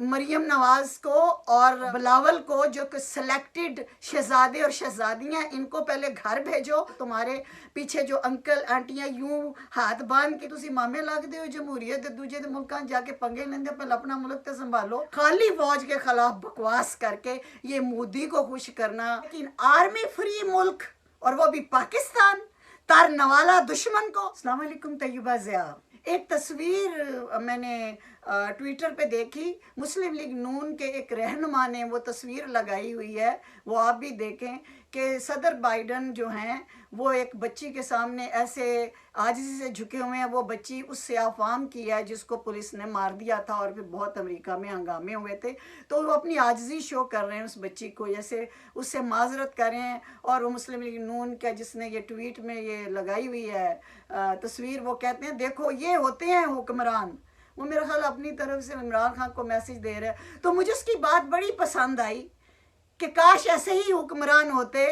مریم نواز کو اور بلاول کو جو کہ سلیکٹڈ شہزادے اور شہزادیاں، ان کو پہلے گھر بھیجو. تمہارے پیچھے جو انکل آنٹیاں یوں ہاتھ باندھ کے تسی مامے لگتے ہو جمہوریت دوجے دے ملکاں جا کے پنگے لیندے، پہلے اپنا ملک تے سنبھالو. خالی فوج کے خلاف بکواس کر کے یہ مودی کو خوش کرنا. لیکن آرمی فری ملک اور وہ بھی پاکستان، تار نوالا دشمن کو. السلام علیکم طیبہ ضیاء. ایک تصویر میں نے ٹویٹر پہ دیکھی، مسلم لیگ نون کے ایک رہنما نے وہ تصویر لگائی ہوئی ہے، وہ آپ بھی دیکھیں کہ صدر بائیڈن جو ہیں وہ ایک بچی کے سامنے ایسے عاجزی سے جھکے ہوئے ہیں. وہ بچی اس سیاہ فام کی ہے جس کو پولیس نے مار دیا تھا اور پھر بہت امریکہ میں ہنگامے ہوئے تھے. تو وہ اپنی عاجزی شو کر رہے ہیں اس بچی کو، جیسے اس سے معذرت کر رہے ہیں. اور وہ مسلم لیگ نون کا جس نے یہ ٹویٹ میں یہ لگائی ہوئی ہے تصویر، وہ کہتے ہیں دیکھو یہ ہوتے ہیں حکمران. وہ میرا خیال اپنی طرف سے عمران خان کو میسج دے رہے ہیں. تو مجھے اس کی بات بڑی پسند آئی کہ کاش ایسے ہی حکمران ہوتے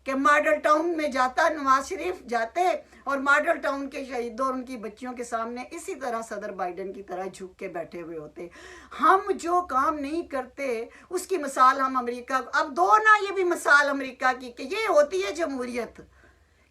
کہ ماڈل ٹاؤن میں جاتا نواز شریف جاتے اور ماڈل ٹاؤن کے شہیدوں اور ان کی بچیوں کے سامنے اسی طرح صدر بائیڈن کی طرح جھک کے بیٹھے ہوئے ہوتے. ہم جو کام نہیں کرتے اس کی مثال ہم امریکہ کو اب دو نا، یہ بھی مثال امریکہ کی کہ یہ ہوتی ہے جمہوریت.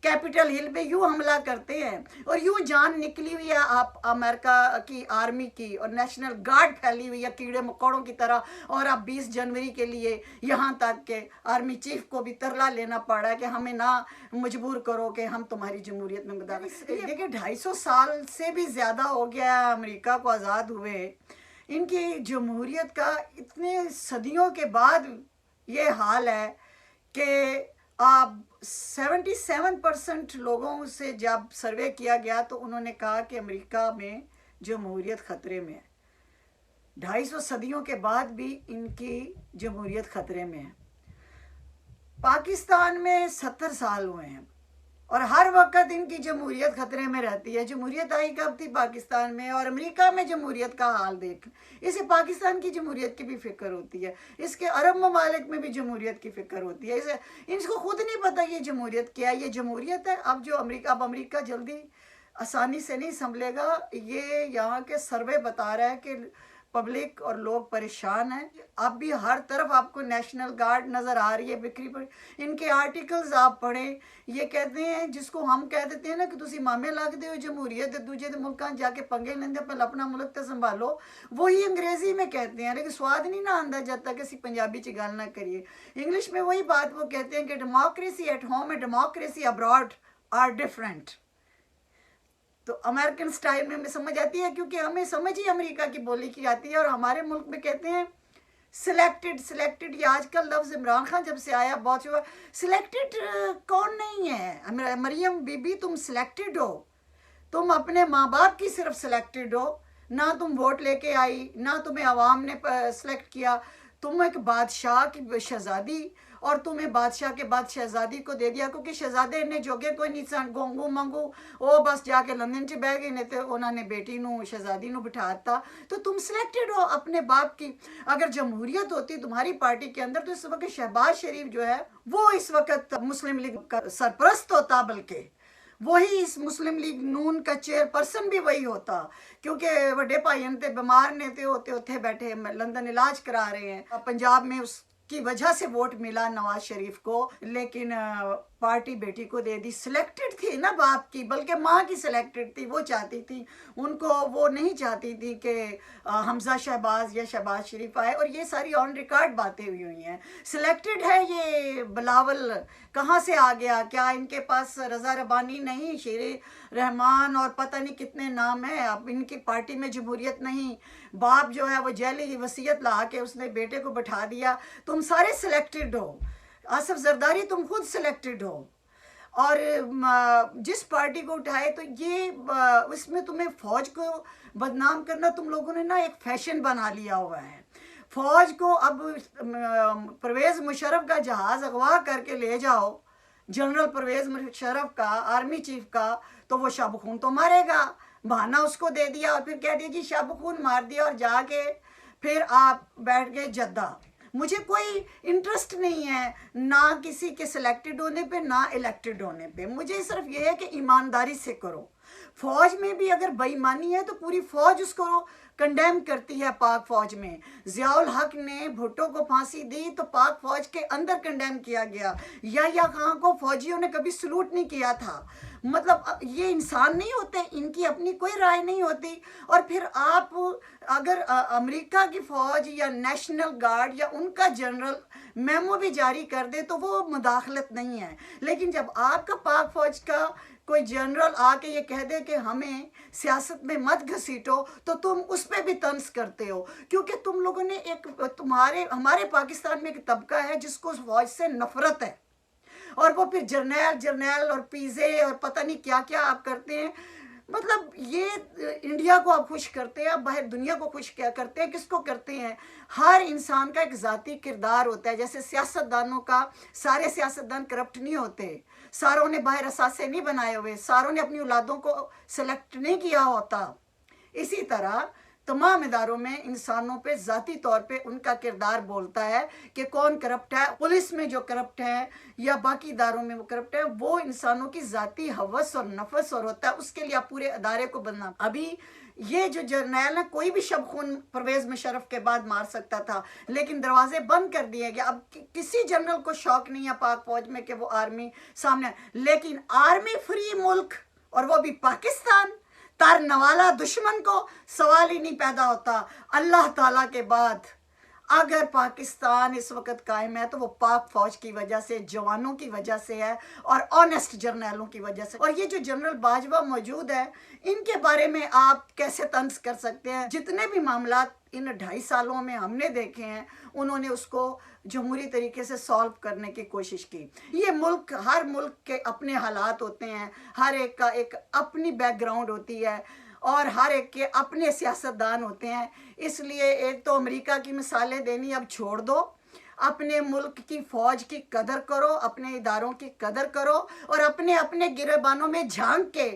کیپٹل ہل پہ یوں حملہ کرتے ہیں اور یوں جان نکلی ہوئی ہے آپ امریکہ کی آرمی کی، اور نیشنل گارڈ پھیلی ہوئی ہے کیڑے مکوڑوں کی طرح. اور اب 20 جنوری کے لیے یہاں تک کہ آرمی چیف کو بھی ترلا لینا پڑا ہے کہ ہمیں نہ مجبور کرو کہ ہم تمہاری جمہوریت میں مداخلت. دیکھیں 250 سال سے بھی زیادہ ہو گیا ہے امریکہ کو آزاد ہوئے. ان کی جمہوریت کا اتنے صدیوں کے بعد یہ حال ہے کہ آپ 77% لوگوں سے جب سروے کیا گیا تو انہوں نے کہا کہ امریکہ میں جمہوریت خطرے میں ہے. 250 صدیوں کے بعد بھی ان کی جمہوریت خطرے میں ہے. پاکستان میں 70 سال ہوئے ہیں اور ہر وقت ان کی جمہوریت خطرے میں رہتی ہے. جمہوریت آئی کب تھی پاکستان میں؟ اور امریکہ میں جمہوریت کا حال دیکھ. اسے پاکستان کی جمہوریت کی بھی فکر ہوتی ہے، اس کے عرب ممالک میں بھی جمہوریت کی فکر ہوتی ہے. اس کو خود نہیں پتہ یہ جمہوریت کیا ہے. یہ جمہوریت ہے. اب امریکہ جلدی آسانی سے نہیں سنبھلے گا. یہ یہاں کے سروے بتا رہا ہے کہ پبلک اور لوگ پریشان ہیں. اب بھی ہر طرف آپ کو نیشنل گارڈ نظر آ رہی ہے بکھری پڑی. ان کے آرٹیکلز آپ پڑھیں، یہ کہتے ہیں جس کو ہم کہہ دیتے ہیں نا کہ تسی مامے لگتے ہو جمہوریت دوجے دے ملکاں جا کے پنگے لیندے، پہلے اپنا ملک تے سنبھالو. وہی انگریزی میں کہتے ہیں لیکن سواد نہیں نہ آندا جب تک اسی پنجابی چ گل نہ کریے. انگلش میں وہی بات وہ کہتے ہیں کہ democracy at home and democracy abroad are different. تو امریکن سٹائل میں ہمیں سمجھ آتی ہے کیونکہ ہمیں سمجھ ہی امریکہ کی بولی کی آتی ہے. اور ہمارے ملک میں کہتے ہیں سلیکٹڈ. یہ آج کل لفظ عمران خان جب سے آیا بہت شبہ سلیکٹڈ کون نہیں ہے؟ مریم بی بی تم سلیکٹڈ ہو. تم اپنے ماں باپ کی صرف سلیکٹڈ ہو، نہ تم ووٹ لے کے آئی، نہ تمہیں عوام نے سلیکٹ کیا. تم ایک بادشاہ کی شہزادی، اور تمہیں بادشاہ کے بعد شہزادی کو دے دیا کیونکہ شہزادے نے جوگے کوئی نہیں سن گونگو منگو وہ بس جا کے لندن چ بہ گئے نے تے انہوں نے بیٹی نو شہزادی نو بٹھا تا. تو تم سلیکٹڈ ہو اپنے باپ کی. اگر جمہوریت ہوتی تمہاری پارٹی کے اندر تو اس وقت شہباز شریف جو ہے وہ اس وقت مسلم لیگ کا سرپرست ہوتا، بلکہ وہی اس مسلم لیگ نون کا چیئر پرسن بھی وہی ہوتا کیونکہ وڈے بھائی تے بیمار نے تے ہوتے اتھے بیٹھے لندن علاج کرا رہے ہیں. پنجاب میں اس کی وجہ سے ووٹ ملا نواز شریف کو، لیکن پارٹی بیٹی کو دے دی. سلیکٹڈ تھی نا باپ کی، بلکہ ماں کی سلیکٹڈ تھی. وہ چاہتی تھی ان کو، وہ نہیں چاہتی تھی کہ حمزہ شہباز یا شہباز شریف آئے. اور یہ ساری آن ریکارڈ باتیں ہوئی ہیں. سلیکٹڈ ہے یہ بلاول کہاں سے آ گیا؟ کیا ان کے پاس رضا ربانی نہیں، شیر رحمان اور پتہ نہیں کتنے نام ہیں؟ اب ان کی پارٹی میں جمہوریت نہیں. باپ جو ہے وہ جیلی وصیت لا کے اس نے بیٹے کو بٹھا دیا. تم سارے سلیکٹڈ ہو. آصف زرداری تم خود سلیکٹڈ ہو. اور جس پارٹی کو اٹھائے تو یہ اس میں تمہیں فوج کو بدنام کرنا تم لوگوں نے نا ایک فیشن بنا لیا ہوا ہے. فوج کو اب پرویز مشرف کا جہاز اغوا کر کے لے جاؤ، جنرل پرویز مشرف کا، آرمی چیف کا، تو وہ شب خون تو مارے گا. بہانہ اس کو دے دیا اور پھر کہہ دیا جی شب خون مار دیا، اور جا کے پھر آپ بیٹھ گئے جدہ. مجھے کوئی انٹرسٹ نہیں ہے نہ کسی کے سلیکٹڈ ہونے پہ نہ الیکٹڈ ہونے پہ. مجھے صرف یہ ہے کہ ایمانداری سے کرو. فوج میں بھی اگر بےایمانی ہے تو پوری فوج اس کو کنڈیم کرتی ہے. پاک فوج میں ضیاء الحق نے بھٹو کو پھانسی دی تو پاک فوج کے اندر کنڈیم کیا گیا. یحییٰ خان کو فوجیوں نے کبھی سلوٹ نہیں کیا تھا. مطلب یہ انسان نہیں ہوتے، ان کی اپنی کوئی رائے نہیں ہوتی. اور پھر آپ اگر امریکہ کی فوج یا نیشنل گارڈ یا ان کا جنرل میمو بھی جاری کر دے تو وہ مداخلت نہیں ہے. لیکن جب آپ کا پاک فوج کا کوئی جنرل آ کے یہ کہہ دے کہ ہمیں سیاست میں مت گھسیٹو تو تم اس پہ بھی طنز کرتے ہو، کیونکہ تم لوگوں نے ہمارے پاکستان میں ایک طبقہ ہے جس کو فوج سے نفرت ہے، اور وہ پھر جرنیل اور پیزے اور پتہ نہیں کیا کیا آپ کرتے ہیں. مطلب یہ انڈیا کو آپ خوش کرتے ہیں، آپ باہر دنیا کو خوش کیا کرتے ہیں، کس کو کرتے ہیں؟ ہر انسان کا ایک ذاتی کردار ہوتا ہے. جیسے سیاستدانوں کا، سارے سیاستدان کرپٹ نہیں ہوتے، ساروں نے باہر اثاثے نہیں بنائے ہوئے، ساروں نے اپنی اولادوں کو سلیکٹ نہیں کیا ہوتا. اسی طرح تمام اداروں میں انسانوں پہ ذاتی طور پہ ان کا کردار بولتا ہے کہ کون کرپٹ ہے. پولیس میں جو کرپٹ ہے یا باقی اداروں میں وہ کرپٹ ہے، وہ انسانوں کی ذاتی ہوس اور نفس اور ہوتا ہے. اس کے لیے آپ پورے ادارے کو بدنام. ابھی یہ جو جرنیل ہے کوئی بھی شب خون پرویز مشرف کے بعد مار سکتا تھا، لیکن دروازے بند کر دیے گئے. اب کسی جنرل کو شوق نہیں ہے پاک فوج میں کہ وہ آرمی سامنے، لیکن آرمی فری ملک اور وہ بھی پاکستان، تار نوالا دشمن کو سوال ہی نہیں پیدا ہوتا. اللہ تعالیٰ کے بعد اگر پاکستان اس وقت قائم ہے تو وہ پاک فوج کی وجہ سے، جوانوں کی وجہ سے ہے اور آنیسٹ جرنیلوں کی وجہ سے. اور یہ جو جنرل باجوہ موجود ہے، ان کے بارے میں آپ کیسے طنز کر سکتے ہیں؟ جتنے بھی معاملات ان 2.5 سالوں میں ہم نے دیکھے ہیں، انہوں نے اس کو جمہوری طریقے سے سالو کرنے کی کوشش کی. یہ ملک، ہر ملک کے اپنے حالات ہوتے ہیں، ہر ایک کا ایک اپنی بیک گراؤنڈ ہوتی ہے اور ہر ایک کے اپنے سیاستدان ہوتے ہیں. اس لیے ایک تو امریکہ کی مثالیں دینی اب چھوڑ دو، اپنے ملک کی فوج کی قدر کرو، اپنے اداروں کی قدر کرو، اور اپنے گریبانوں میں جھانک کے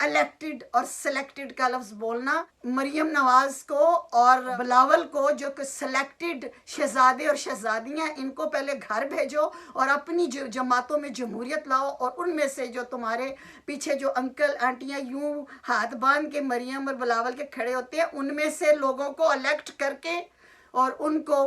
الیکٹڈ اور سلیکٹڈ کا لفظ بولنا. مریم نواز کو اور بلاول کو جو کہ سلیکٹڈ شہزادے اور شہزادیاں، ان کو پہلے گھر بھیجو اور اپنی جماعتوں میں جمہوریت لاؤ. اور ان میں سے جو تمہارے پیچھے جو انکل آنٹیاں یوں ہاتھ باندھ کے مریم اور بلاول کے کھڑے ہوتے ہیں، ان میں سے لوگوں کو الیکٹ کر کے اور ان کو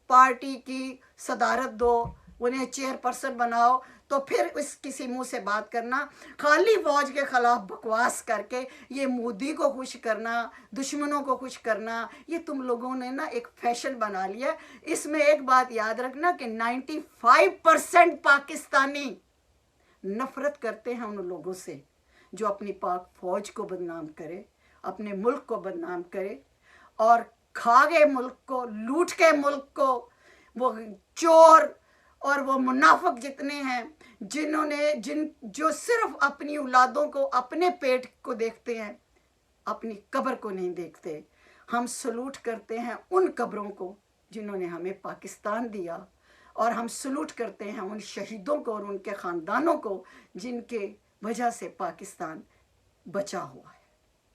پارٹی کی صدارت دو، انہیں چیئر پرسن بناؤ. تو پھر کسی منہ سے بات کرنا. خالی فوج کے خلاف بکواس کر کے یہ مودی کو خوش کرنا، دشمنوں کو خوش کرنا، یہ تم لوگوں نے نا ایک فیشن بنا لیا. اس میں ایک بات یاد رکھنا کہ 95% پاکستانی نفرت کرتے ہیں ان لوگوں سے جو اپنی پاک فوج کو بدنام کرے، اپنے ملک کو بدنام کرے اور کھا گئے ملک کو، لوٹ کے ملک کو. وہ چور اور وہ منافق جتنے ہیں جو صرف اپنی اولادوں کو، اپنے پیٹ کو دیکھتے ہیں، اپنی قبر کو نہیں دیکھتے. ہم سلوٹ کرتے ہیں ان قبروں کو جنہوں نے ہمیں پاکستان دیا، اور ہم سلوٹ کرتے ہیں ان شہیدوں کو اور ان کے خاندانوں کو جن کے وجہ سے پاکستان بچا ہوا ہے.